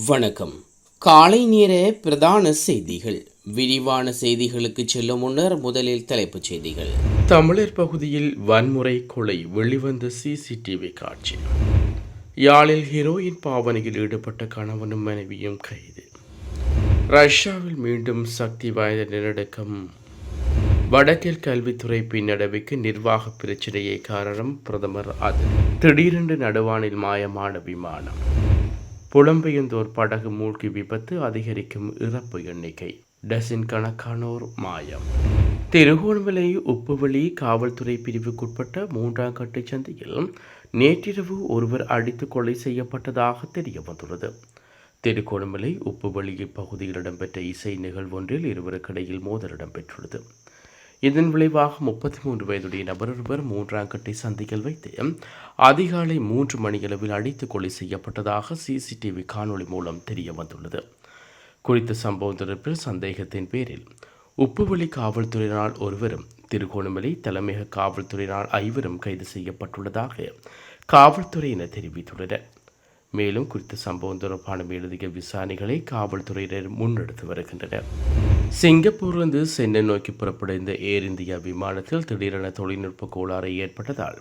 வணக்கம். காலை நேர பிரதான செய்திகள். விரிவான செய்திகளுக்கு செல்லும் முன்னர் முதலில் தலைப்புச் செய்திகள். தமிழர் பகுதியில் வன்முறை கொலை வெளிவந்த சிசிடிவி காட்சி. யாழில் ஹீரோயின் பாவனையில் ஈடுபட்ட கணவனும் மனைவியும் கைது. ரஷ்யாவில் மீண்டும் சக்தி வாய்ந்த நிலநடுக்கம். வடக்கில் கல்வித்துறை பின்னடைவுக்கு நிர்வாக பிரச்சினையே காரணம், பிரதமர் அது. திடீரென்று நடுவானில் மாயமான விமானம். புலம்பெயர்ந்தோர் படகு மூழ்கி விபத்து, அதிகரிக்கும் இறப்பு எண்ணிக்கை. டசின் கணக்கானோர் மாயம். திருகோணமலை உப்புவெளி காவல்துறை பிரிவுக்குட்பட்ட 3ஆம் கட்டு சந்தையில் நேற்றிரவு ஒருவர் அடித்து கொலை செய்யப்பட்டதாக தெரிய வந்துள்ளது. திருகோணமலை உப்புவெளி பகுதியில் இடம்பெற்ற இசை நிகழ்வொன்றில் இருவருக்கிடையில் மோதல் இடம்பெற்றுள்ளது. இதன் விளைவாக 33 வயதுடைய நபர் ஒருவர் 3ஆம் கட்டை சந்தையில் வைத்து அதிகாலை 3 மணியளவில் அடித்து கொலை செய்யப்பட்டதாக சிசிடிவி காணொளி மூலம் தெரிய வந்துள்ளது. குறித்த சம்பவம் தொடர்பில் சந்தேகத்தின் பேரில் உப்புவெளி காவல்துறையினால் ஒருவரும், திருகோணமலை தலைமையக காவல்துறையினால் 5 கைது செய்யப்பட்டுள்ளதாக காவல்துறையினர் தெரிவித்துள்ளனர். மேலும் குறித்த சம்பவம் தொடர்பான மேலதிக விசாரணைகளை காவல்துறையினர் முன்னெடுத்து வருகின்றனர். சிங்கப்பூரிலிருந்து சென்னை நோக்கி புறப்படைந்த ஏர் இந்தியா விமானத்தில் திடீரென தொழில்நுட்ப கோளாறு ஏற்பட்டதால்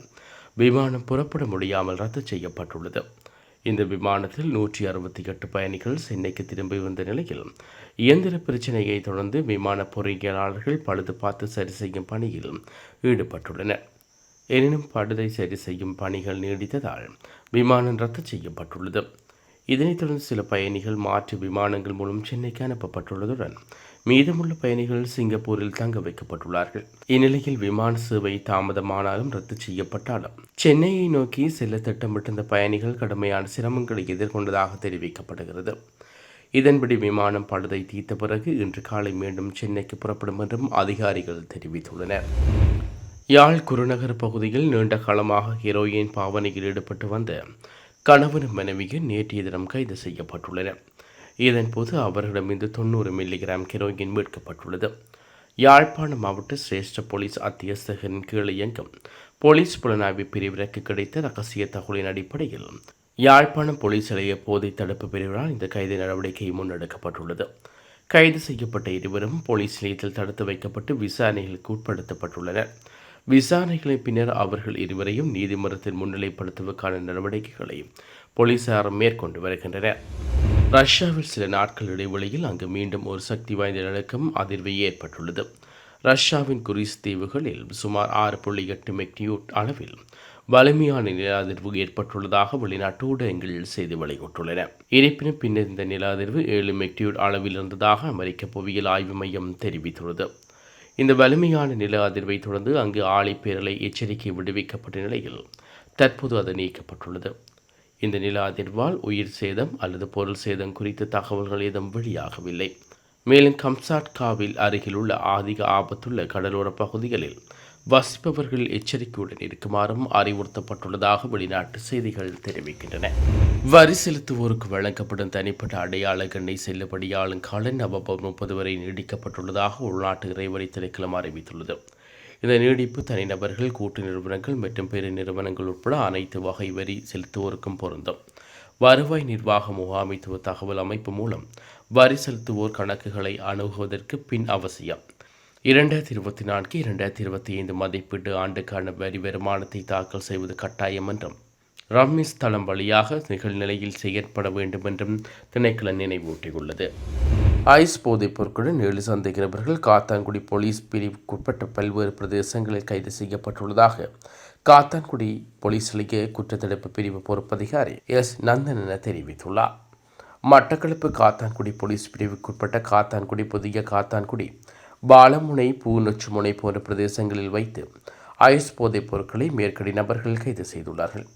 விமானம் புறப்பட முடியாமல் ரத்து செய்யப்பட்டுள்ளது. இந்த விமானத்தில் 168 பயணிகள் சென்னைக்கு திரும்பி வந்த நிலையில் இயந்திர பிரச்சினையை தொடர்ந்து விமான பொறியியலாளர்கள் பழுது பார்த்து சரி செய்யும் பணியில் ஈடுபட்டுள்ளனர். எனினும் பழுதை சரி செய்யும் பணிகள் நீடித்ததால் விமானம் ரத்து செய்யப்பட்டுள்ளது. இதனைத் தொடர்ந்து சில பயணிகள் மாற்று விமானங்கள் மூலம் சென்னைக்கு அனுப்பப்பட்டுள்ளதுடன் மீதமுள்ள பயணிகள் சிங்கப்பூரில் தங்க வைக்கப்பட்டுள்ளார்கள். இந்நிலையில் விமான சேவை தாமதமானாலும் ரத்து செய்யப்பட்டாலும் சென்னையை நோக்கி செல்ல திட்டமிட்டிருந்த பயணிகள் கடுமையான சிரமங்களை எதிர்கொண்டதாக தெரிவிக்கப்படுகிறது. இதன்படி விமானம் பழுதை தீர்த்த பிறகு இன்று காலை மீண்டும் சென்னைக்கு புறப்படும் என்றும் அதிகாரிகள் தெரிவித்துள்ளனர். யாழ் குருநகர் பகுதியில் நீண்ட காலமாக ஹீரோயின் பாவனையில் ஈடுபட்டு வந்த கணவனும் மனைவியும் நேற்றைய தினம் கைது செய்யப்பட்டுள்ளனர். இதன்போது அவர்களிடமிருந்து 90 மில்லிகிராம் ஹெரோயின் மீட்கப்பட்டுள்ளது. யாழ்ப்பாணம் மாவட்ட சிரேஷ்ட போலீஸ் அத்தியஸ்தகரின் கீழ் இயங்கும் போலீஸ் புலனாய்வு பிரிவிற்கு கிடைத்த ரகசிய தகவலின் அடிப்படையில் யாழ்ப்பாணம் போலீஸ் நிலைய போதை தடுப்பு பிரிவினால் இந்த கைது நடவடிக்கை முன்னெடுக்கப்பட்டுள்ளது. கைது செய்யப்பட்ட இருவரும் போலீஸ் நிலையத்தில் தடுத்து வைக்கப்பட்டு விசாரணைகளுக்கு உட்படுத்தப்பட்டுள்ளனர். விசாரணைகளின் பின்னர் அவர்கள் இருவரையும் நீதிமன்றத்தில் முன்னிலைப்படுத்துவதற்கான நடவடிக்கைகளை போலீசார் மேற்கொண்டு வருகின்றனர். ரஷ்யாவில் சில நாட்கள் இடைவெளியில் அங்கு மீண்டும் ஒரு சக்தி வாய்ந்த நிலநடுக்கம் அதிர்வு ஏற்பட்டுள்ளது. ரஷ்யாவின் குரிஸ் தீவுகளில் சுமார் 6.8 மெக்னியூட் அளவில் வலிமையான நில அதிர்வு ஏற்பட்டுள்ளதாக வெளிநாட்டு ஊடகங்கள் செய்தி வெளியிட்டுள்ளன. இருப்பினும் பின்னர் இந்த நில அதிர்வு 7 மெக்னியூட் அளவில் இருந்ததாக அமெரிக்க புவியியல் ஆய்வு மையம் தெரிவித்துள்ளது. இந்த வலிமையான நில அதிர்வை தொடர்ந்து அங்கு ஆழிப்பேரலை எச்சரிக்கை விடுவிக்கப்பட்ட நிலையில் தற்போது அது நீக்கப்பட்டுள்ளது. இந்த நில அதிர்வால் உயிர் சேதம் அல்லது பொருள் சேதம் குறித்த தகவல்கள் ஏதும் வெளியாகவில்லை. மேலும் கம்சாட்காவில் அருகிலுள்ள அதிக ஆபத்துள்ள கடலோர பகுதிகளில் வசிப்பவர்கள் எச்சரிக்கையுடன் இருக்குமாறும் அறிவுறுத்தப்பட்டுள்ளதாக வெளிநாட்டு செய்திகள் தெரிவிக்கின்றன. வரி செலுத்துவோருக்கு வழங்கப்படும் தனிப்பட்ட அடையாள எண்ணை செல்லுபடியாளும் காலம் நவம்பர் 30 வரை நீடிக்கப்பட்டுள்ளதாக உள்நாட்டு இறைவரி திணைக்களம் அறிவித்துள்ளது. இந்த நீடிப்பு தனிநபர்கள், கூட்டு நிறுவனங்கள் மற்றும் பெரு நிறுவனங்கள் உட்பட அனைத்து வகை வரி செலுத்துவோருக்கும் பொருந்தும். வருவாய் நிர்வாக முகாமைத்துவ தகவல் அமைப்பு மூலம் வரி செலுத்துவோர் கணக்குகளை அணுகுவதற்கு பின் அவசியம். 2024-2025 மதிப்பீட்டு ஆண்டுக்கான வரி வருமானத்தை தாக்கல் செய்வது கட்டாயம் என்றும் ரம்மிஸ் தளம் வழியாக நிகழ்நிலையில் செயற்பட வேண்டும் என்றும் திணைக்களம் நினைவூட்டியுள்ளது. ஐஸ் போதைப் பொருட்களுடன் 7 சந்தேக நபர்கள் காத்தான்குடி போலீஸ் பிரிவுக்குட்பட்ட பல்வேறு பிரதேசங்களில் கைது செய்யப்பட்டுள்ளதாக காத்தான்குடி போலீஸ் நிலைய குற்றத்தடுப்பு பிரிவு பொறுப்பதிகாரி எஸ். நந்தன் என தெரிவித்துள்ளார். மட்டக்களப்பு காத்தான்குடி போலீஸ் பிரிவுக்குட்பட்ட காத்தான்குடி, புதிய காத்தான்குடி, பாலமுனை, பூநொச்சுமுனை போன்ற பிரதேசங்களில் வைத்து ஐஸ் போதைப் பொருட்களை மேற்கடி நபர்கள் கைது செய்துள்ளார்கள்.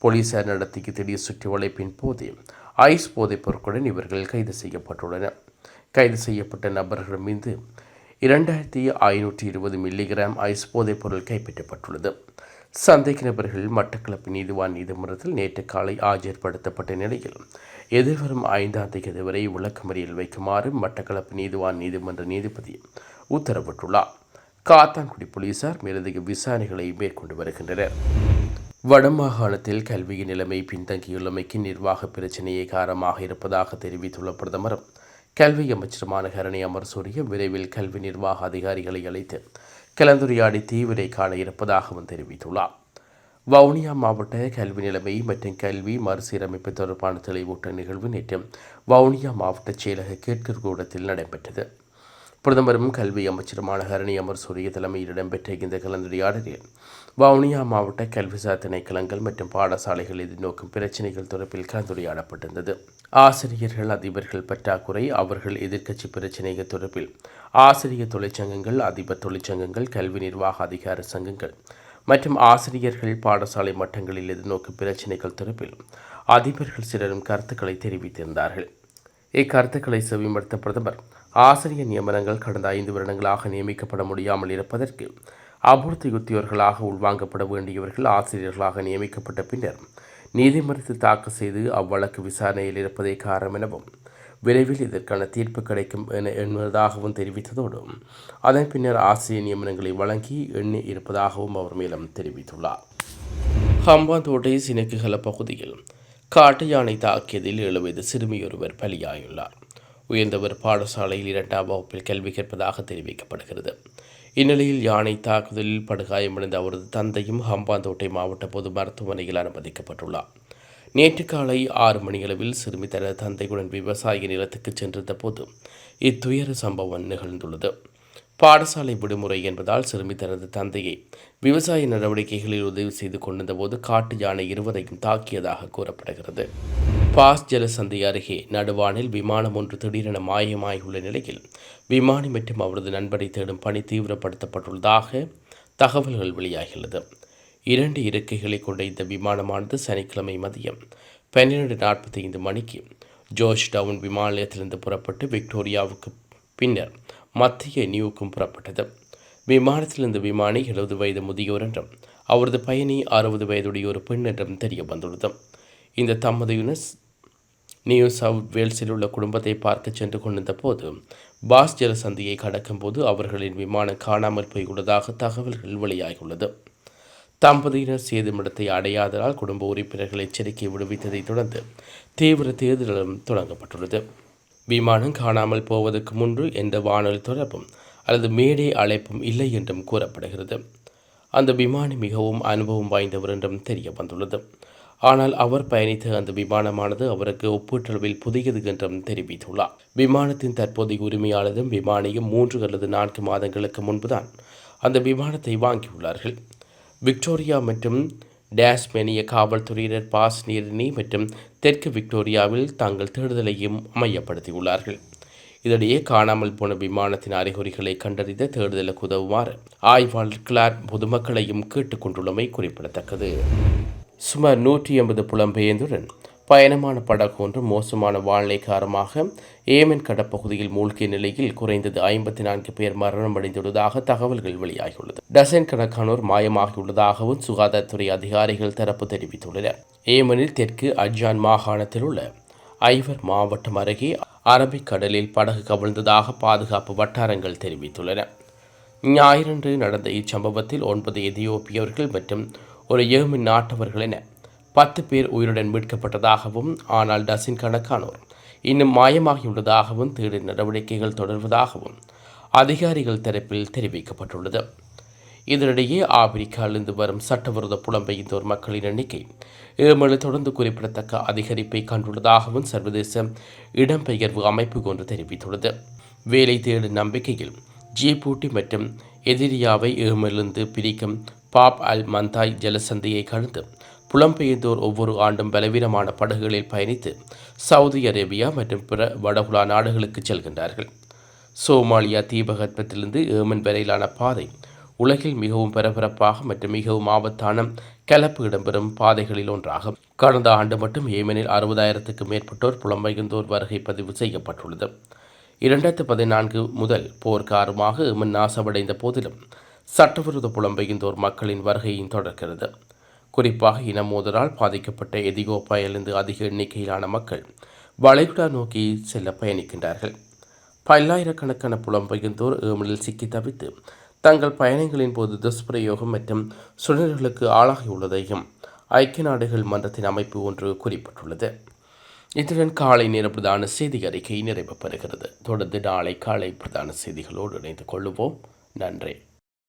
போலீசார் நடத்திய திடீர் சுற்றி வளைப்பின் போது ஐஸ் போதைப் பொருட்களுடன் இவர்கள் கைது செய்யப்பட்டுள்ளனர். கைது செய்யப்பட்ட நபர்கள் மீது 2520 மில்லிகிராம் ஐஸ் போதைப் பொருள் கைப்பற்றப்பட்டுள்ளது. சந்தேக நபர்கள் மட்டக்களப்பு நீதிவான் நீதிமன்றத்தில் நேற்று காலை ஆஜர்படுத்தப்பட்ட நிலையில் எதிர்வரும் 5ஆம் தேதி வரை விளக்கமறியல் வைக்குமாறு மட்டக்களப்பு நீதிவான் நீதிமன்ற நீதிபதி உத்தரவிட்டுள்ளார். காத்தான்குடி போலீசார் மேலதிக விசாரணைகளை மேற்கொண்டு வருகின்றனர். வடமாகாணத்தில் கல்வியின் நிலைமை பின்தங்கியுள்ளமைக்கு நிர்வாக பிரச்சினையே காரணமாக இருப்பதாக தெரிவித்துள்ள பிரதமரும் கல்வி அமைச்சருமான ஹரணி அமர்சூரிய விரைவில் கல்வி நிர்வாக அதிகாரிகளை அழைத்து கலந்துரையாடி தீவிரை காண இருப்பதாகவும் தெரிவித்துள்ளார். வவுனியா மாவட்ட கல்வி நிலைமை மற்றும் கல்வி மறுசீரமைப்பு தொடர்பான தெளிவூட்ட நிகழ்வு நேற்று வவுனியா மாவட்ட செயலக கேட்கற் கூடத்தில் நடைபெற்றது. பிரதமரும் கல்வி அமைச்சருமான ஹரணி அமர்சூரிய தலைமையில் இடம்பெற்ற இந்த கலந்துரையாடலில் வவுனியா மாவட்ட கல்விசார் திணைக்களங்கள் மற்றும் பாடசாலைகள் எதிர்நோக்கும் பிரச்சினைகள் தொடர்பில் கலந்துரையாடப்பட்டிருந்தது. ஆசிரியர்கள் அதிபர்கள் பற்றாக்குறை, அவர்கள் எதிர்க்கட்சி பிரச்சினைகள் தொடர்பில் ஆசிரியர் தொழிற்சங்கங்கள், அதிபர் தொழிற்சங்கங்கள், கல்வி நிர்வாக அதிகார சங்கங்கள் மற்றும் ஆசிரியர்கள் பாடசாலை மட்டங்களில் எதிர்நோக்கும் பிரச்சினைகள் தொடர்பில் அதிபர்கள் சிலரும் கருத்துக்களை தெரிவித்திருந்தார்கள். இக்கருத்துக்களை செவிமடுத்த பிரதமர் ஆசிரியர் நியமனங்கள் கடந்த 5 வருடங்களாக நியமிக்கப்பட முடியாமல் இருப்பதற்கு அபிவிருத்தி உத்தியோகர்களாக உள்வாங்கப்பட வேண்டியவர்கள் ஆசிரியர்களாக நியமிக்கப்பட்ட பின்னர் நீதிமன்றத்தில் தாக்கல் செய்து அவ்வழக்கு விசாரணையில் இருப்பதே காரணம் எனவும் விரைவில் இதற்கான தீர்ப்பு கிடைக்கும் என்பதாகவும் தெரிவித்ததோடு அதன் பின்னர் ஆசிரியர் நியமனங்களை வழங்கி எண்ணி இருப்பதாகவும் அவர் மேலும் தெரிவித்துள்ளார். ஹம்பாந்தோட்டை சினக்குகல பகுதியில் காட்டு யானை தாக்கியதில் 7 வயது சிறுமியொருவர் பலியாயுள்ளார். உயர்ந்தவர் பாடசாலையில் 2ஆம் வகுப்பில் கல்வி கற்பதாக தெரிவிக்கப்படுகிறது. இந்நிலையில் யானை தாக்குதலில் படுகாயமடைந்த அவரது தந்தையும் ஹம்பாந்தோட்டை மாவட்ட பொது மருத்துவமனையில் அனுமதிக்கப்பட்டுள்ளார். நேற்று காலை 6 மணியளவில் சிறுமி தனது தந்தையுடன் விவசாய நிலத்துக்கு சென்றிருந்த போது இத்துயர சம்பவம் நிகழ்ந்துள்ளது. பாடசாலை விடுமுறை என்பதால் சிறுமி தனது தந்தையை விவசாய நடவடிக்கைகளில் உதவி செய்து கொண்டிருந்த போது காட்டு யானை 20ஐயும் தாக்கியதாக கூறப்படுகிறது. பாஸ் ஜலசந்தி அருகே நடுவானில் விமானம் ஒன்று திடீரென மாயமாகியுள்ள நிலையில் விமானி மற்றும் அவரது நண்பரை தேடும் பணி தீவிரப்படுத்தப்பட்டுள்ளதாக தகவல்கள் வெளியாகியுள்ளது. 2 இருக்கைகளை கொண்ட இந்த விமானமானது சனிக்கிழமை மதியம் 12:45 மணிக்கு ஜோர்ஜ் டவுன் விமான நிலையத்திலிருந்து புறப்பட்டு விக்டோரியாவுக்கு பின்னர் மத்திய நியூக்கும் புறப்பட்டது. விமானத்திலிருந்து விமானி 70 வயது முதியோர் என்றும் அவரது பயணி 60 வயதுடைய ஒரு பெண் என்றும் தெரிய வந்துள்ளது. இந்த தம்பதியினர் நியூ சவுத் வேல்ஸில் உள்ள குடும்பத்தை பார்க்க சென்று கொண்டிருந்த போது பாஸ் ஜலசந்தியை கடக்கும் போது அவர்களின் விமானம் காணாமல் போயுள்ளதாக தகவல்கள் வெளியாகியுள்ளது. தம்பதியினர் சேதுமிடத்தை அடையாததால் குடும்ப உறுப்பினர்கள் எச்சரிக்கை விடுவித்ததைத் தொடர்ந்து தீவிர தேடுதலும் தொடங்கப்பட்டுள்ளது. விமானம் காணாமல் போவதற்கு முன்பு எந்த வானொலி தொடர்பும் அல்லது மேடை அழைப்பும் இல்லை என்றும் கூறப்படுகிறது. அந்த விமானி மிகவும் அனுபவம் வாய்ந்தவர் என்றும் தெரிய வந்துள்ளது. ஆனால் அவர் பயணித்த அந்த விமானமானது அவருக்கு ஒப்பீட்டளவில் புதியது என்றும் தெரிவித்துள்ளார். விமானத்தின் தற்போதைய உரிமையாளரும் விமானியும் 3 அல்லது 4 மாதங்களுக்கு முன்புதான் அந்த விமானத்தை வாங்கியுள்ளார்கள். விக்டோரியா மற்றும் டாஸ்மேனிய காவல்துறையினர் பாஸ் நீரிணி மற்றும் தெற்கு விக்டோரியாவில் தங்கள் தேடுதலையும் மையப்படுத்தியுள்ளார்கள். இதனிடையே காணாமல் போன விமானத்தின் அறிகுறிகளை கண்டறிந்த தேடுதலுக்கு உதவுமாறு ஆய்வாளர் கிளார்க் பொதுமக்களையும் கேட்டுக்கொண்டுள்ளமை குறிப்பிடத்தக்கது. சுமார் 180 புலம்பெயர்ந்துடன் பயணமான படகு ஒன்று மோசமான வானிலை காரணமாக ஏமன் கடற்பகுதியில் மூழ்கிய நிலையில் குறைந்தது 54 பேர் மரணமடைந்துள்ளதாக தகவல்கள் வெளியாகியுள்ளது. டசன் கணக்கானோர் மாயமாகியுள்ளதாகவும் சுகாதாரத்துறை அதிகாரிகள் தரப்பு தெரிவித்துள்ளனர். ஏமனில் தெற்கு அஜ்ஜான் மாகாணத்தில் உள்ள ஐவர் மாவட்டம் அருகே அரபிக் கடலில் படகு கவிழ்ந்ததாக பாதுகாப்பு வட்டாரங்கள் தெரிவித்துள்ளன. ஞாயிறன்று நடந்த இச்சம்பவத்தில் 9 எதியோப்பியர்கள் மற்றும் ஒரு ஏமன் நாட்டவர்கள் என 10 பேர் உயிருடன் மீட்கப்பட்டதாகவும் ஆனால் டசின் கணக்கானோர் இன்னும் மாயமாகியுள்ளதாகவும் தேடும் நடவடிக்கைகள் தொடர்வதாகவும் அதிகாரிகள் தரப்பில் தெரிவிக்கப்பட்டுள்ளது. இதனிடையே ஆப்பிரிக்காவிலிருந்து வரும் சட்டவிரோத புலம்பெயர்ந்தோர் மக்களின் எண்ணிக்கை ஏமனில் தொடர்ந்து குறிப்பிடத்தக்க அதிகரிப்பை கண்டுள்ளதாகவும் சர்வதேச இடம்பெயர்வு அமைப்பு ஒன்று தெரிவித்துள்ளது. வேலை தேடும் நம்பிக்கையில் ஜிபூட்டி மற்றும் எதிரியாவை ஏமனிலிருந்து பிரிக்கும் பாப் அல் மந்தாய் ஜலசந்தியை கடந்து புலம்பெயர்ந்தோர் ஒவ்வொரு ஆண்டும் பலவீனமான படகுகளில் பயணித்து சவுதி அரேபியா மற்றும் பிற வடகுலா நாடுகளுக்கு செல்கின்றார்கள். சோமாலியா தீபகற்பத்திலிருந்து ஏமன் வரையிலான பாதை உலகில் மிகவும் பரபரப்பாக மற்றும் மிகவும் ஆபத்தான கலப்பு இடம்பெறும் பாதைகளில் ஒன்றாகும். கடந்த ஆண்டு மட்டும் ஏமனில் 60,000க்கும் மேற்பட்டோர் புலம்பெயர்ந்தோர் வருகை பதிவு செய்யப்பட்டுள்ளது. 2014 முதல் போர் காரணமாக ஏமன் நாசமடைந்த போதிலும் சட்டவிரோத புலம்பெயர்ந்தோர் மக்களின் வருகையும் தொடர்கிறது. குறிப்பாக இன மோதலால் பாதிக்கப்பட்ட எதியோப்பியாவிலிருந்து அதிக எண்ணிக்கையிலான மக்கள் வளைகுடா நோக்கி செல்ல பயணிக்கின்றார்கள். பல்லாயிரக்கணக்கான புலம்பெயர்ந்தோர் ஏமனில் சிக்கி தவித்து தங்கள் பயணங்களின் போது துஷ்பிரயோகம் மற்றும் சுழல்களுக்கு ஆளாகியுள்ளதையும் ஐக்கிய நாடுகள் மன்றத்தின் அமைப்பு ஒன்று குறிப்பிட்டுள்ளது. இத்துடன் காலை நேர பிரதான செய்தி அறிக்கை நிறைவு பெறுகிறது. தொடர்ந்து நாளை காலை பிரதான செய்திகளோடு இணைந்து கொள்ளுவோம். நன்றி.